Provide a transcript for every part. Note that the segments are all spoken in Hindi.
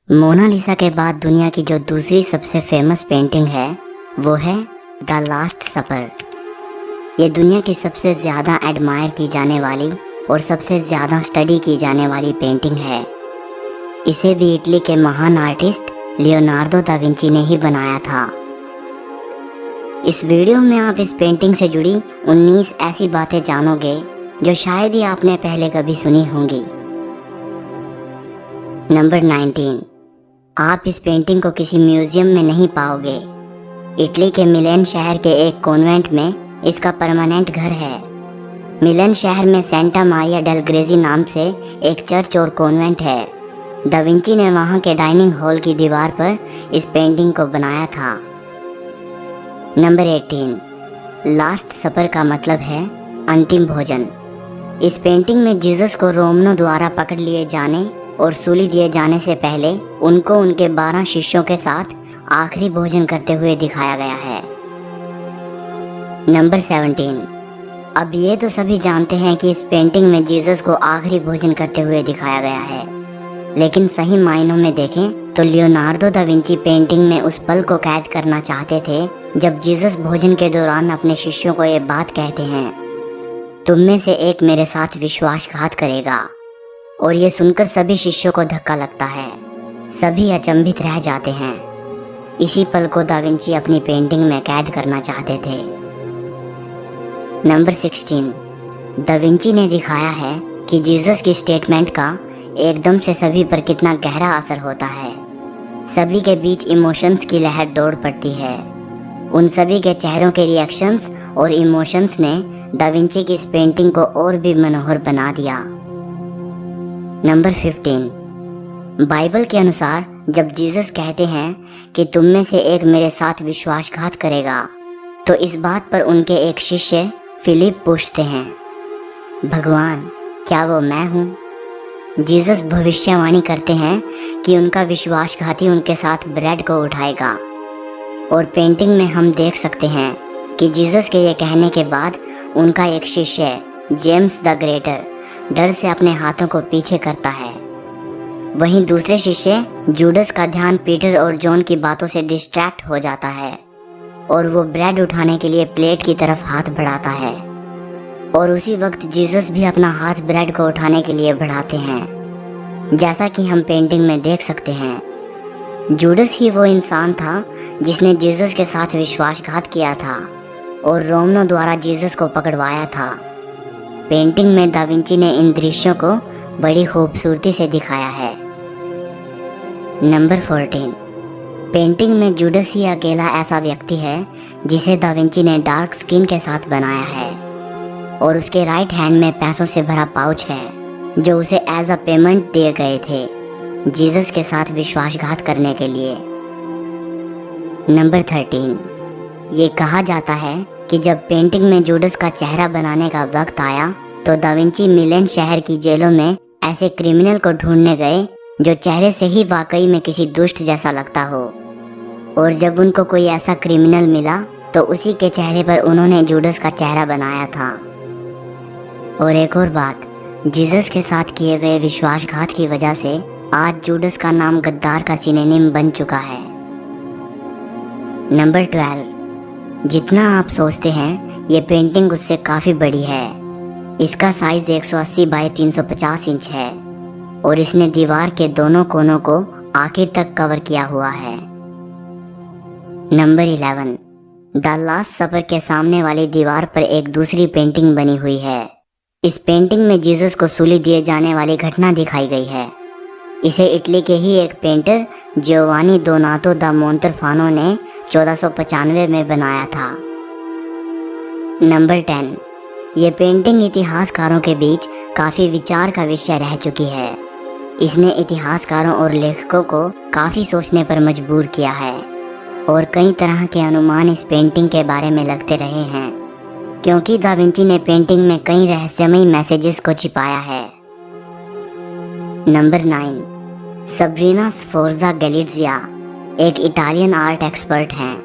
मोनालिसा के बाद दुनिया की जो दूसरी सबसे फेमस पेंटिंग है वो है द लास्ट सपर। ये दुनिया की सबसे ज़्यादा एडमायर की जाने वाली और सबसे ज़्यादा स्टडी की जाने वाली पेंटिंग है। इसे भी इटली के महान आर्टिस्ट लियोनार्डो दा विंची ने ही बनाया था। इस वीडियो में आप इस पेंटिंग से जुड़ी 19 ऐसी बातें जानोगे जो शायद ही आपने पहले कभी सुनी होंगी। नंबर 19, आप इस पेंटिंग को किसी म्यूजियम में नहीं पाओगे। इटली के मिलेन शहर के एक कॉन्वेंट में इसका परमानेंट घर है। मिलेन शहर में सेंटा मारिया डेल ग्रेजी नाम से एक चर्च और कॉन्वेंट है। दा विंची ने वहाँ के डाइनिंग हॉल की दीवार पर इस पेंटिंग को बनाया था। नंबर 18, लास्ट सपर का मतलब है अंतिम भोजन। इस पेंटिंग में जीसस को रोमनों द्वारा पकड़ लिए जाने और सूली दिए जाने से पहले उनको उनके 12 शिष्यों के साथ आखिरी भोजन करते हुए दिखाया गया है। नंबर 17, अब ये तो सभी जानते हैं कि इस पेंटिंग में जीसस को आखिरी भोजन करते हुए दिखाया गया है, लेकिन सही मायनों में देखें तो लियोनार्डो दा विंची पेंटिंग में उस पल को कैद करना चाहते थे जब जीसस भोजन के दौरान अपने शिष्यों को ये बात कहते हैं, तुम में से एक मेरे साथ विश्वासघात करेगा। और ये सुनकर सभी शिष्यों को धक्का लगता है, सभी अचंभित रह जाते हैं। इसी पल को दा विंची अपनी पेंटिंग में कैद करना चाहते थे। नंबर 16, दा विंची ने दिखाया है कि जीसस की स्टेटमेंट का एकदम से सभी पर कितना गहरा असर होता है। सभी के बीच इमोशंस की लहर दौड़ पड़ती है। उन सभी के चेहरों के रिएक्शंस और इमोशंस ने दा विंची की इस पेंटिंग को और भी मनोहर बना दिया। नंबर 15, बाइबल के अनुसार जब जीसस कहते हैं कि तुम में से एक मेरे साथ विश्वासघात करेगा, तो इस बात पर उनके एक शिष्य फिलिप पूछते हैं, भगवान क्या वो मैं हूँ? जीसस भविष्यवाणी करते हैं कि उनका विश्वासघाती उनके साथ ब्रेड को उठाएगा। और पेंटिंग में हम देख सकते हैं कि जीसस के ये कहने के बाद उनका एक शिष्य जेम्स द ग्रेटर डर से अपने हाथों को पीछे करता है। वहीं दूसरे शिष्य जूडस का ध्यान पीटर और जॉन की बातों से डिस्ट्रैक्ट हो जाता है और वो ब्रेड उठाने के लिए प्लेट की तरफ हाथ बढ़ाता है। और उसी वक्त जीसस भी अपना हाथ ब्रेड को उठाने के लिए बढ़ाते हैं। जैसा कि हम पेंटिंग में देख सकते हैं, जूडस ही वो इंसान था जिसने जीसस के साथ विश्वासघात किया था और रोमनों द्वारा जीसस को पकड़वाया था। पेंटिंग में दा विंची ने इन दृश्यों को बड़ी खूबसूरती से दिखाया है। नंबर 14, पेंटिंग में जूडस ही अकेला ऐसा व्यक्ति है जिसे दा विंची ने डार्क स्किन के साथ बनाया है और उसके राइट हैंड में पैसों से भरा पाउच है जो उसे एज अ पेमेंट दिए गए थे जीसस के साथ विश्वासघात करने के लिए। नंबर 13, ये कहा जाता है कि जब पेंटिंग में जूडस का चेहरा बनाने का वक्त आया तो दा विंची मिलेन शहर की जेलों में ऐसे क्रिमिनल को ढूंढने गए जो चेहरे से ही वाकई में किसी दुष्ट जैसा लगता हो। और जब उनको कोई ऐसा क्रिमिनल मिला तो उसी के चेहरे पर उन्होंने जूडस का चेहरा बनाया था। और एक और बात, जीसस के साथ किए गए विश्वासघात की वजह से आज जूडस का नाम गद्दार का सिनोनिम बन चुका है। नंबर 12, जितना आप सोचते हैं ये पेंटिंग उससे काफ़ी बड़ी है। इसका साइज़ 180 बाय 350 इंच है और इसने दीवार के दोनों कोनों को आखिर तक कवर किया हुआ है। नंबर 11, द लास्ट सपर के सामने वाली दीवार पर एक दूसरी पेंटिंग बनी हुई है। इस पेंटिंग में जीसस को सूली दिए जाने वाली घटना दिखाई गई है। इसे इटली के ही एक पेंटर जियोवानी दोनातो दा मोंतरफानो ने 1495 में बनाया था। नंबर 10, ये पेंटिंग इतिहासकारों के बीच काफ़ी विचार का विषय रह चुकी है। इसने इतिहासकारों और लेखकों को काफ़ी सोचने पर मजबूर किया है और कई तरह के अनुमान इस पेंटिंग के बारे में लगते रहे हैं, क्योंकि दा विंची ने पेंटिंग में कई रहस्यमयी मैसेजेस को छिपाया है। नंबर 9, सबरीना स्फोर्जा गैलिट्जिया एक इटालियन आर्ट एक्सपर्ट हैं।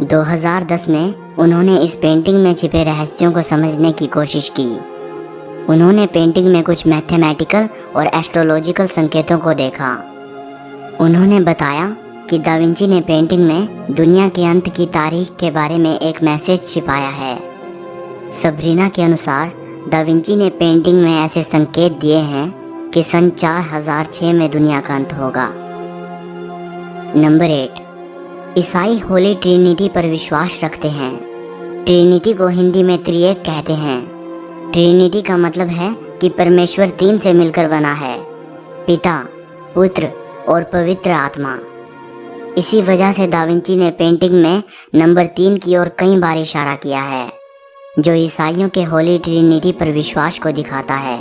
2010 में उन्होंने इस पेंटिंग में छिपे रहस्यों को समझने की कोशिश की। उन्होंने पेंटिंग में कुछ मैथमेटिकल और एस्ट्रोलॉजिकल संकेतों को देखा। उन्होंने बताया कि दा विंची ने पेंटिंग में दुनिया के अंत की तारीख के बारे में एक मैसेज छिपाया है। सबरीना के अनुसार दा विंची ने पेंटिंग में ऐसे संकेत दिए हैं कि सन 4006 में दुनिया का अंत होगा। नंबर 8, ईसाई होली ट्रिनिटी पर विश्वास रखते हैं। ट्रिनिटी को हिंदी में त्रिएक कहते हैं। ट्रिनिटी का मतलब है कि परमेश्वर 3 से मिलकर बना है, पिता, पुत्र और पवित्र आत्मा। इसी वजह से दा विंची ने पेंटिंग में नंबर 3 की ओर कई बार इशारा किया है, जो ईसाइयों के होली ट्रिनिटी पर विश्वास को दिखाता है।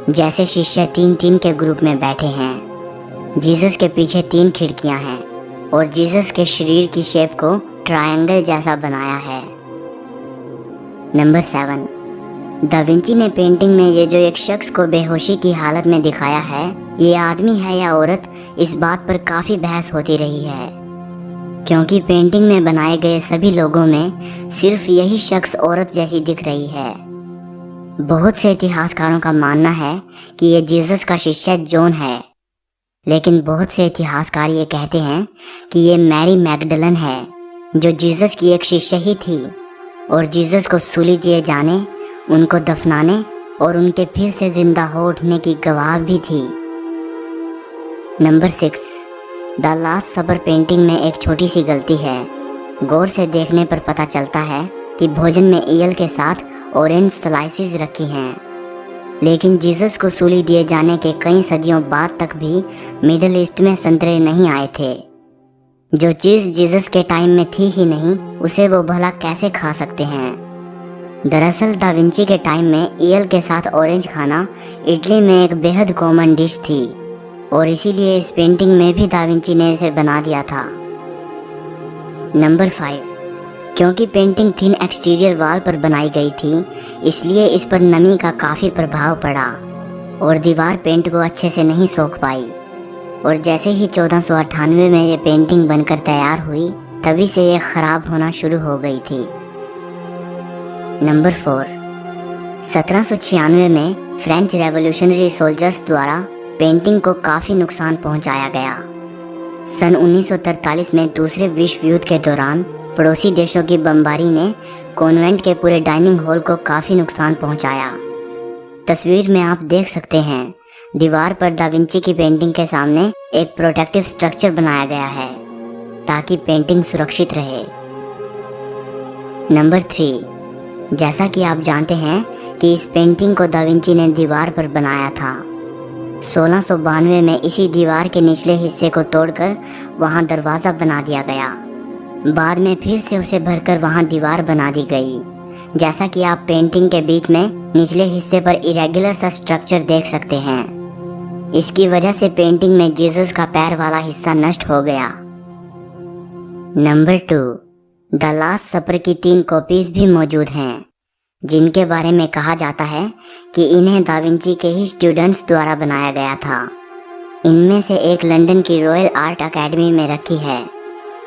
जैसे शिष्य 3-3 के ग्रुप में बैठे हैं, जीसस के पीछे 3 खिड़कियां हैं और जीसस के शरीर की शेप को ट्रायंगल जैसा बनाया है। नंबर 7, दा विंची ने पेंटिंग में ये जो एक शख्स को बेहोशी की हालत में दिखाया है, ये आदमी है या औरत, इस बात पर काफ़ी बहस होती रही है, क्योंकि पेंटिंग में बनाए गए सभी लोगों में सिर्फ यही शख्स औरत जैसी दिख रही है। बहुत से इतिहासकारों का मानना है कि ये जीसस का शिष्य जॉन है, लेकिन बहुत से इतिहासकार ये कहते हैं कि ये मैरी मैगडलन है, जो जीसस की एक शिष्य ही थी और जीसस को सूली दिए जाने, उनको दफनाने और उनके फिर से जिंदा हो उठने की गवाह भी थी। Number 6, the last supper painting में एक छोटी सी गलती है। गौर से देखने पर पता चलता है कि भोजन में ईयल के साथ ऑरेंज स्लाइसेस रखी हैं, लेकिन जीसस को सूली दिए जाने के कई सदियों बाद तक भी मिडल ईस्ट में संतरे नहीं आए थे। जो चीज़ जीसस के टाइम में थी ही नहीं, उसे वो भला कैसे खा सकते हैं। दरअसल दा विंची के टाइम में ईयल के साथ ऑरेंज खाना इटली में एक बेहद कॉमन डिश थी और इसीलिए इस पेंटिंग में भी दा विंची ने इसे बना दिया था। नंबर 5, क्योंकि पेंटिंग थिन एक्सटीरियर वॉल पर बनाई गई थी, इसलिए इस पर नमी का काफ़ी प्रभाव पड़ा और दीवार पेंट को अच्छे से नहीं सोख पाई। और जैसे ही 1498 में ये पेंटिंग बनकर तैयार हुई, तभी से ये ख़राब होना शुरू हो गई थी। नंबर 4, 1796 में फ्रेंच रेवोल्यूशनरी सोल्जर्स द्वारा पेंटिंग को काफ़ी नुकसान पहुंचाया गया। सन 1943 में दूसरे विश्व युद्ध के दौरान पड़ोसी देशों की बमबारी ने कॉन्वेंट के पूरे डाइनिंग हॉल को काफ़ी नुकसान पहुंचाया। तस्वीर में आप देख सकते हैं, दीवार पर दा विंची की पेंटिंग के सामने एक प्रोटेक्टिव स्ट्रक्चर बनाया गया है ताकि पेंटिंग सुरक्षित रहे। नंबर 3, जैसा कि आप जानते हैं कि इस पेंटिंग को दा विंची ने दीवार पर बनाया था। 1692 में इसी दीवार के निचले हिस्से को तोड़कर वहां दरवाज़ा बना दिया गया। बाद में फिर से उसे भरकर वहां दीवार बना दी गई। जैसा कि आप पेंटिंग के बीच में निचले हिस्से पर इरेगुलर सा स्ट्रक्चर देख सकते हैं। इसकी वजह से पेंटिंग में जीसस का पैर वाला हिस्सा नष्ट हो गया। नंबर 2, द लास्ट सपर की 3 कॉपीज भी मौजूद हैं, जिनके बारे में कहा जाता है कि इन्हें दा विंची के ही स्टूडेंट्स द्वारा बनाया गया था। इनमें से एक लंदन की रॉयल आर्ट अकेडमी में रखी है,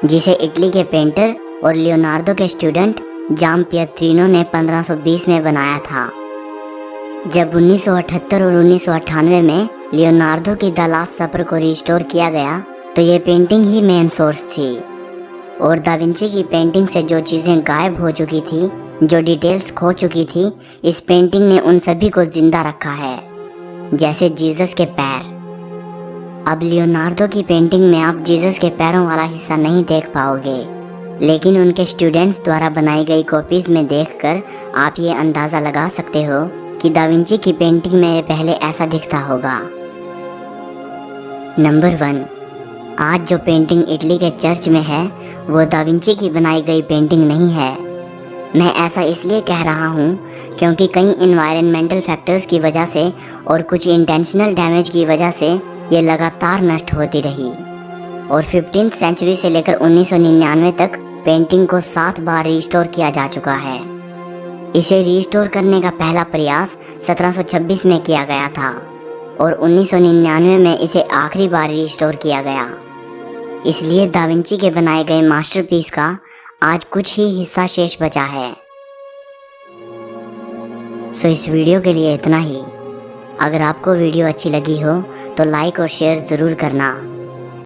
जिसे इटली के पेंटर और लियोनार्डो के स्टूडेंट जाम पियत्रीनो ने 1520 में बनाया था। जब 1978 और 1998 में लियोनार्डो की द लास्ट सपर को रिस्टोर किया गया, तो ये पेंटिंग ही मेन सोर्स थी और दा विंची की पेंटिंग से जो चीज़ें गायब हो चुकी थी, जो डिटेल्स खो चुकी थी, इस पेंटिंग ने उन सभी को जिंदा रखा है, जैसे जीसस के पैर। अब लियोनार्डो की पेंटिंग में आप जीसस के पैरों वाला हिस्सा नहीं देख पाओगे, लेकिन उनके स्टूडेंट्स द्वारा बनाई गई कॉपीज़ में देखकर आप ये अंदाज़ा लगा सकते हो कि दा विंची की पेंटिंग में ये पहले ऐसा दिखता होगा। नंबर 1, आज जो पेंटिंग इटली के चर्च में है, वो दा विंची की बनाई गई पेंटिंग नहीं है। मैं ऐसा इसलिए कह रहा हूँ क्योंकि कई इन्वायरमेंटल फैक्टर्स की वजह से और कुछ इंटेंशनल डैमेज की वजह से ये लगातार नष्ट होती रही और 15th सेंचुरी से लेकर 1999 तक पेंटिंग को 7 बार रिस्टोर किया जा चुका है। इसे रिस्टोर करने का पहला प्रयास 1726 में किया गया था और 1999 में इसे आखिरी बार रिस्टोर किया गया। इसलिए दा विंची के बनाए गए मास्टरपीस का आज कुछ ही हिस्सा शेष बचा है। सो इस वीडियो के लिए इतना ही। अगर आपको वीडियो अच्छी लगी हो तो लाइक और शेयर ज़रूर करना।